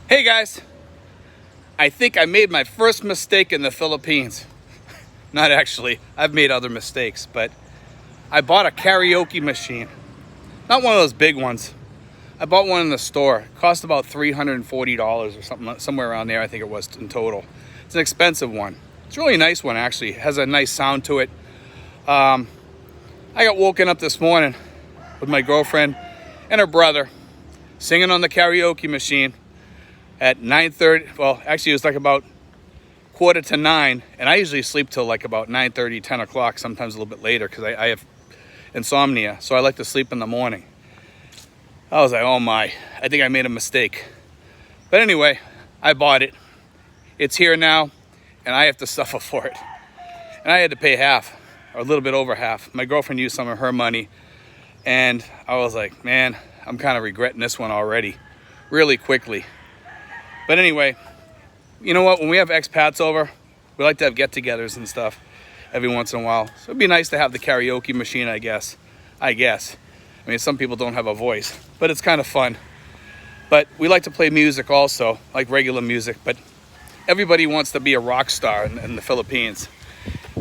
Hey guys, I think I made my first mistake in the Philippines. Not actually, I've made other mistakes, but I bought a karaoke machine. Not one of those big ones. I bought one in the store. It cost about $340 or something, somewhere around there I think it was in total. It's an expensive one. It's a really nice one actually. It has a nice sound to it. I got woken up this morning with my girlfriend and her brother singing on the karaoke machine at 9:30. Well, actually it was like about 8:45, and I usually sleep till like about 9:30, 10 o'clock, sometimes a little bit later because I have insomnia, so I like to sleep in the morning. I was like, oh my, I think I made a mistake. But anyway, I bought it. It's here now, and I have to suffer for it. And I had to pay half, or a little bit over half. My girlfriend used some of her money, and I was like, man, I'm kind of regretting this one already, really quickly. But anyway, you know what? When we have expats over, we like to have get-togethers and stuff every once in a while. So it'd be nice to have the karaoke machine, I guess. I mean, some people don't have a voice, but it's kind of fun. But we like to play music also, like regular music. But everybody wants to be a rock star in the Philippines.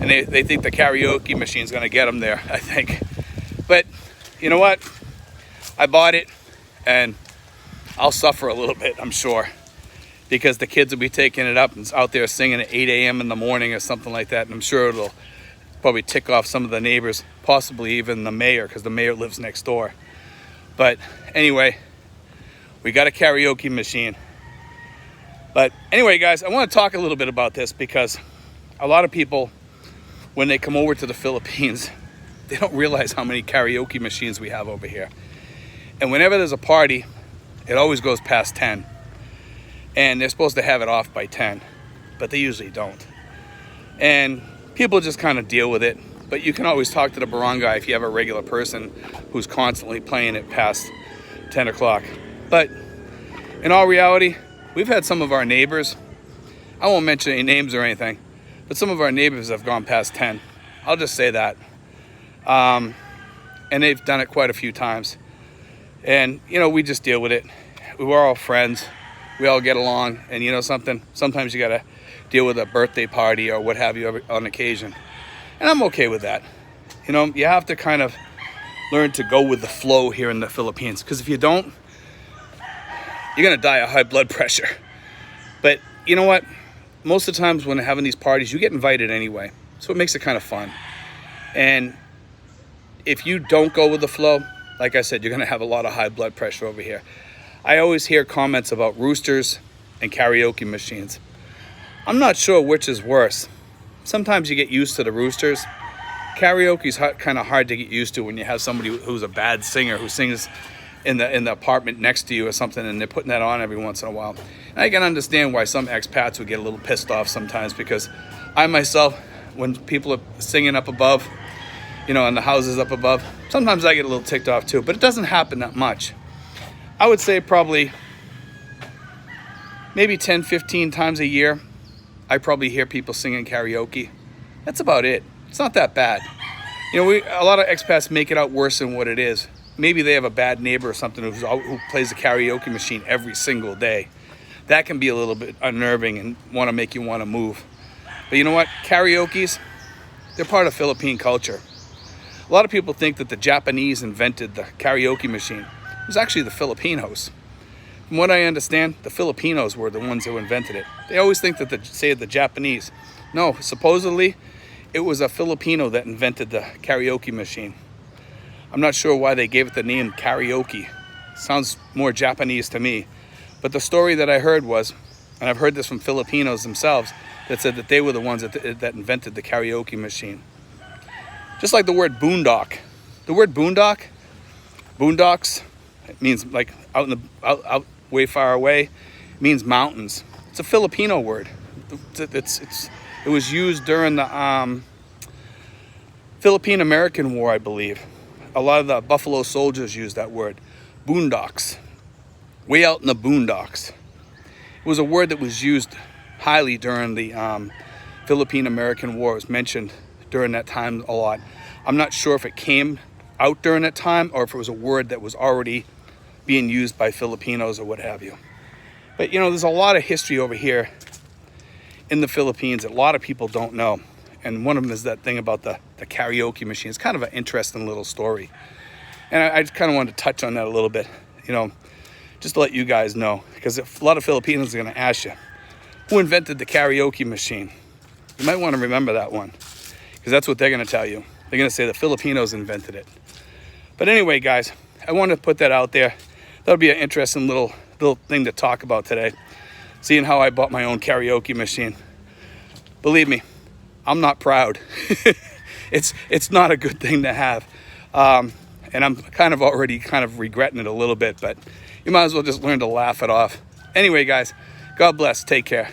And they think the karaoke machine's going to get them there, I think. But you know what? I bought it, and I'll suffer a little bit, I'm sure, because the kids will be taking it up and out there singing at 8 a.m. in the morning or something like that. And I'm sure it'll probably tick off some of the neighbors, possibly even the mayor, because the mayor lives next door. But anyway, we got a karaoke machine. But anyway, guys, I want to talk a little bit about this because a lot of people, when they come over to the Philippines, they don't realize how many karaoke machines we have over here. And whenever there's a party, it always goes past 10. And they're supposed to have it off by 10, but they usually don't. And people just kind of deal with it. But you can always talk to the barangay if you have a regular person who's constantly playing it past 10 o'clock. But in all reality, we've had some of our neighbors, I won't mention any names or anything, but some of our neighbors have gone past 10. I'll just say that. And they've done it quite a few times. And, you know, we just deal with it. We're all friends. We all get along, and you know something? Sometimes you gotta deal with a birthday party or what have you on occasion. And I'm okay with that. You know, you have to kind of learn to go with the flow here in the Philippines, because if you don't, you're gonna die of high blood pressure. But you know what? Most of the times when having these parties, you get invited anyway. So it makes it kind of fun. And if you don't go with the flow, like I said, you're gonna have a lot of high blood pressure over here. I always hear comments about roosters and karaoke machines. I'm not sure which is worse. Sometimes you get used to the roosters. Karaoke's kind of hard to get used to when you have somebody who's a bad singer who sings in the apartment next to you or something, and they're putting that on every once in a while. And I can understand why some expats would get a little pissed off sometimes, because I myself, when people are singing up above, you know, in the houses up above, sometimes I get a little ticked off too, but it doesn't happen that much. I would say probably maybe 10, 15 times a year, I probably hear people singing karaoke. That's about it. It's not that bad. You know, a lot of expats make it out worse than what it is. Maybe they have a bad neighbor or something who plays the karaoke machine every single day. That can be a little bit unnerving and want to make you want to move. But you know what? Karaoke's, they're part of Philippine culture. A lot of people think that the Japanese invented the karaoke machine. It was actually the Filipinos. From what I understand, the Filipinos were the ones who invented it. They always think that the Japanese. No, supposedly it was a Filipino that invented the karaoke machine. I'm not sure why they gave it the name karaoke. Sounds more Japanese to me. But the story that I heard was, and I've heard this from Filipinos themselves, that said that they were the ones that invented the karaoke machine. Just like the word boondock. The word boondocks, it means like out way far away. It means mountains. It's a Filipino word. It was used during the Philippine-American War, I believe. A lot of the Buffalo Soldiers used that word. Boondocks. Way out in the boondocks. It was a word that was used highly during the Philippine-American War. It was mentioned during that time a lot. I'm not sure if it came out during that time or if it was a word that was already being used by Filipinos or what have you. But you know, there's a lot of history over here in the Philippines that a lot of people don't know. And one of them is that thing about the karaoke machine. It's kind of an interesting little story. And I just kind of wanted to touch on that a little bit, you know, just to let you guys know. Because a lot of Filipinos are going to ask you, who invented the karaoke machine? You might want to remember that one. Because that's what they're going to tell you. They're going to say the Filipinos invented it. But anyway, guys, I wanted to put that out there. That'll be an interesting little thing to talk about today. Seeing how I bought my own karaoke machine. Believe me, I'm not proud. It's not a good thing to have. And I'm already regretting it a little bit, but you might as well just learn to laugh it off. Anyway, guys, God bless. Take care.